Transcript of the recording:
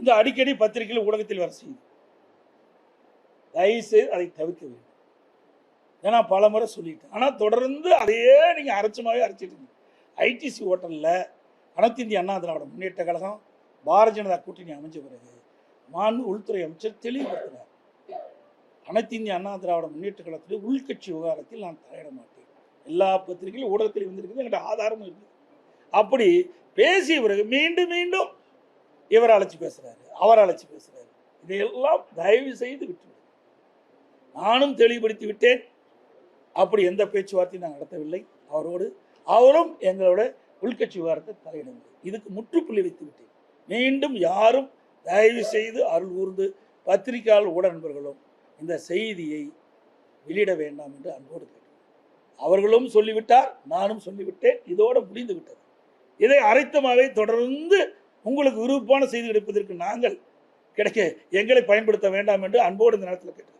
இந்த அடிக்கடி பத்திரிகையில் ஊடகத்தில் வர செய்யுது. தயவுசெய்து அதை தவிர்க்க வேண்டும். ஏன்னா பல முறை சொல்லிட்டேன். ஆனால் தொடர்ந்து அதையே நீங்கள் அரைச்சமாகவே அரைச்சிட்டு ஐடிசி ஹோட்டலில் அனைத்து இந்திய அண்ணா திராவிட முன்னேற்ற கழகம் பாரதிய ஜனதா கூட்டணி அமைஞ்ச பிறகு உள்துறை அமைச்சர் தெளிவுபடுத்தினார். அனைத்து இந்திய அண்ணா திராவிட முன்னேற்ற கழகத்தில் உள்கட்சி விவகாரத்தில் நான் தலையிட மாட்டேன். எல்லா பத்திரிகையிலும் ஊடகத்தில் வந்திருக்குது, என்கிட்ட ஆதாரமும் இருக்குது. அப்படி பேசிய பிறகு மீண்டும் மீண்டும் இவர் அழைச்சி பேசுறாரு, அவர் அழைச்சி பேசுறாரு. இதையெல்லாம் தயவு செய்து விட்டு நானும் தெளிவுபடுத்தி விட்டேன். அப்படி எந்த பேச்சுவார்த்தையும் நான் நடத்தவில்லை அவரோடு. அவரும் எங்களோட உள்கட்சி விவகாரத்தை தலையிடவில்லை. இதுக்கு முற்றுப்புள்ளி வைத்து விட்டேன். மீண்டும் யாரும் தயவு செய்து அருள் கூர்ந்து பத்திரிகையாளர் ஊடக நண்பர்களும் இந்த செய்தியை வெளியிட வேண்டாம் என்று அன்போடு கேட்டேன். அவர்களும் சொல்லிவிட்டார், நானும் சொல்லிவிட்டேன். இதோடு முடிந்து விட்டது. இதை அரைத்தமாகவே தொடர்ந்து உங்களுக்கு விருப்பமான செய்தி கிடைப்பதற்கு நாங்கள் எங்களை பயன்படுத்த வேண்டாம் என்று அன்போடு இந்த நேரத்தில் கேட்டேன்.